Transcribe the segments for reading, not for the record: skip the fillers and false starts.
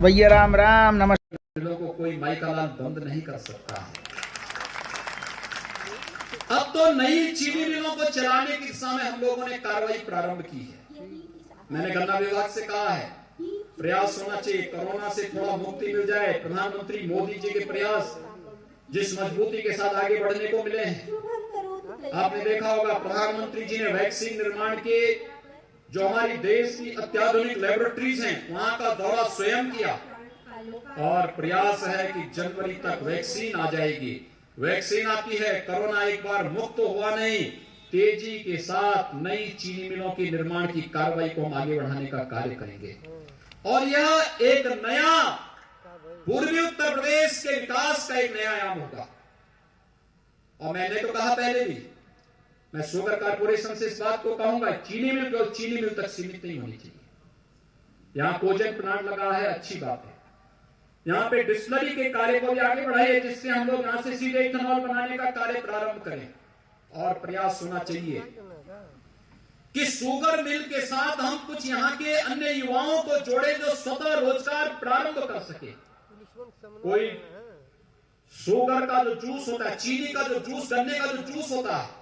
भैया राम राम नमस्कार। को कोई माई का लाल बंद नहीं कर सकता है। अब तो नई चीनी मिलों को चलाने की दिशा में हम लोगों ने कार्रवाई प्रारंभ की है। मैंने गन्ना विभाग से कहा है प्रयास होना चाहिए, कोरोना से थोड़ा मुक्ति मिल जाए। प्रधानमंत्री मोदी जी के प्रयास जिस मजबूती के साथ आगे बढ़ने को मिले हैं, आपने देखा होगा प्रधानमंत्री जी ने वैक्सीन निर्माण के जो हमारी देश की अत्याधुनिक लेबोरेटरीज हैं वहां का दौरा स्वयं किया और प्रयास है कि जनवरी तक वैक्सीन आ जाएगी। वैक्सीन आती है, कोरोना एक बार मुक्त हुआ नहीं, तेजी के साथ नई चीनी मिलों के निर्माण की कार्रवाई को हम आगे बढ़ाने का कार्य करेंगे और यह एक नया पूर्वी उत्तर प्रदेश के विकास का एक नया आयाम होगा। और मैंने तो कहा पहले भी, मैं शुगर कारपोरेशन से इस बात को कहूंगा, चीनी मिल केवल चीनी मिल तक सीमित नहीं होनी चाहिए। यहां कोजन प्लांट लगा है, अच्छी बात है। यहां पे डिस्टिलरी के कार्य को भी आगे बढ़ाइए जिससे हम लोग यहां से सीधे इथेनॉल बनाने का कार्य प्रारंभ करें। और प्रयास होना चाहिए कि शुगर मिल के साथ हम कुछ यहां के अन्य युवाओं को जोड़े जो स्वतः रोजगार प्रारंभ कर सके। कोई शुगर का जो जूस होता है, चीनी का जो जूस, गन्ने का जो जूस होता है,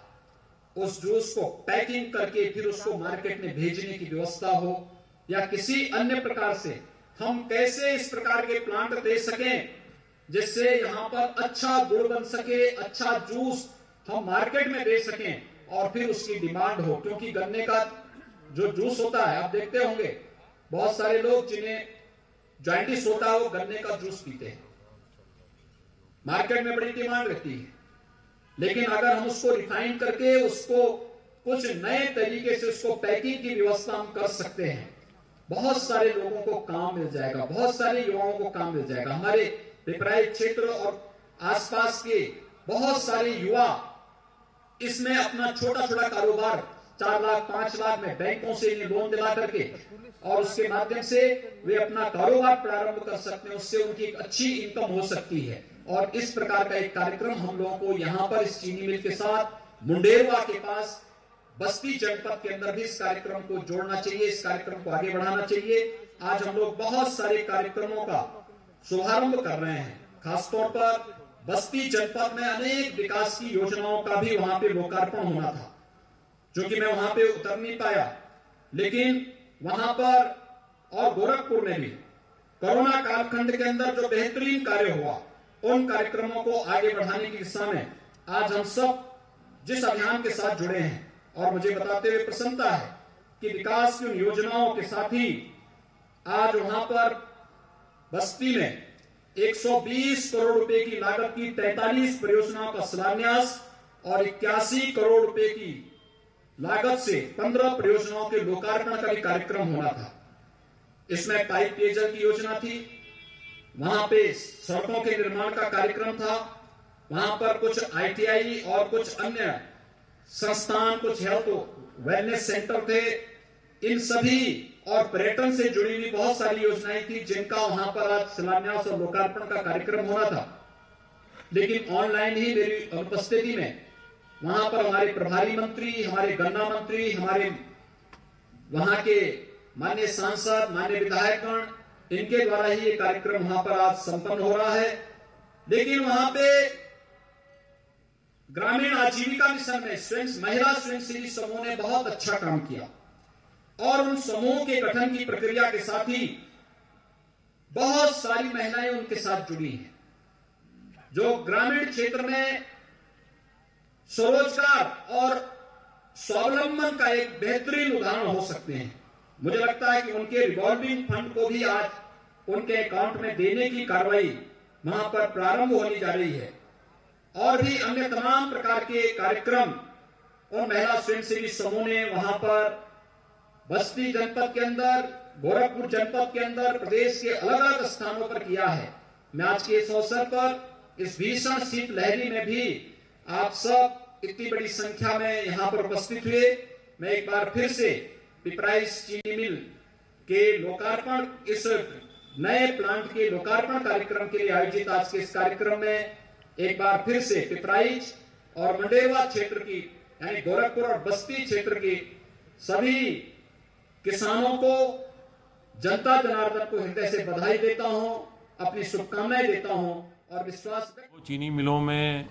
उस जूस को पैकिंग करके फिर उसको मार्केट में भेजने की व्यवस्था हो या किसी अन्य प्रकार से हम कैसे इस प्रकार के प्लांट दे सकें जिससे यहां पर अच्छा गुड़ बन सके, अच्छा जूस हम मार्केट में दे सकें और फिर उसकी डिमांड हो। क्योंकि गन्ने का जो जूस होता है, आप देखते होंगे बहुत सारे लोग जिन्हें जॉइंटिस होता है वो गन्ने का जूस पीते हैं, मार्केट में बड़ी डिमांड रहती है। लेकिन अगर हम उसको रिफाइन करके उसको कुछ नए तरीके से उसको पैकिंग की व्यवस्था हम कर सकते हैं, बहुत सारे लोगों को काम मिल जाएगा, बहुत सारे युवाओं को काम मिल जाएगा। हमारे पिपराइच क्षेत्र और आसपास के बहुत सारे युवा इसमें अपना छोटा छोटा कारोबार 4 लाख 5 लाख में बैंकों से इन्हें लोन दिला करके और उसके माध्यम से वे अपना कारोबार प्रारंभ कर सकते हैं, उससे उनकी एक अच्छी इनकम हो सकती है। और इस प्रकार का एक कार्यक्रम हम लोगों को यहां पर इस चीनी मिल के साथ मुंडेरवा के पास बस्ती जनपद के अंदर भी इस कार्यक्रम को जोड़ना चाहिए, इस कार्यक्रम को आगे बढ़ाना चाहिए। आज हम लोग बहुत सारे कार्यक्रमों का शुभारंभ कर रहे हैं, खासतौर पर बस्ती जनपद में अनेक विकास की योजनाओं का भी वहां पे लोकार्पण होना था, जो कि मैं वहां पे उतर नहीं पाया। लेकिन वहां पर और गोरखपुर में भी कोरोना कालखंड के अंदर जो बेहतरीन कार्य हुआ, उन कार्यक्रमों को आगे बढ़ाने की दिशा में आज हम सब जिस अभियान के साथ जुड़े हैं, और मुझे बताते हुए प्रसन्नता है कि विकास की उन योजनाओं के साथ ही आज वहां पर बस्ती में 120 करोड़ रुपए की लागत की 43 परियोजनाओं का शिलान्यास और 81 करोड़ रुपए की लागत से 15 परियोजनाओं के लोकार्पण का भी कार्यक्रम होना था। इसमें पाइप पेयजल की योजना थी, वहां पे सड़कों के निर्माण का कार्यक्रम था, वहां पर कुछ ITI और कुछ अन्य संस्थान, कुछ हेल्थ वेलनेस सेंटर थे, इन सभी और पर्यटन से जुड़ी हुई बहुत सारी योजनाएं थी जिनका वहां पर आज शिलान्यास और लोकार्पण का कार्यक्रम होना था। लेकिन ऑनलाइन ही मेरी अनुपस्थिति में वहां पर हमारे प्रभारी मंत्री, हमारे गन्ना मंत्री, हमारे वहां के माननीय सांसद, माननीय विधायकगण, इनके द्वारा ही ये कार्यक्रम वहां पर आज संपन्न हो रहा है। लेकिन वहां पे ग्रामीण आजीविका मिशन में महिला स्वयंसेवी समूह ने बहुत अच्छा काम किया और उन समूह के गठन की प्रक्रिया के साथ ही बहुत सारी महिलाएं उनके साथ जुड़ी हैं, जो ग्रामीण क्षेत्र में स्वरोजगार और स्वावलंबन का एक बेहतरीन उदाहरण हो सकते हैं। मुझे लगता है कि उनके रिवॉल्विंग फंड को भी आज उनके अकाउंट में देने की कार्रवाई वहां पर प्रारंभ होने जा रही है और भी अन्य तमाम प्रकार के कार्यक्रम और महिला स्वयंसेवी समूह ने वहां पर बस्ती जनपद के अंदर, गोरखपुर जनपद के अंदर, प्रदेश के अलग अलग स्थानों पर किया है। मैं आज के इस अवसर पर इस भीषण शीत लहरी में भी आप सब इतनी बड़ी संख्या में यहां पर उपस्थित हुए, मैं एक बार फिर से पिपराइच चीनी मिल के लोकार्पण, इस नए प्लांट के लोकार्पण कार्यक्रम के लिए आयोजित आज के इस कार्यक्रम में एक बार फिर से पिपराइच और मुंडेरवा क्षेत्र की यानी गोरखपुर और बस्ती क्षेत्र के सभी किसानों को जनता जनार्दन को हृदय से बधाई देता हूं, अपनी शुभकामनाएं देता हूं और विश्वास चीनी मिलों में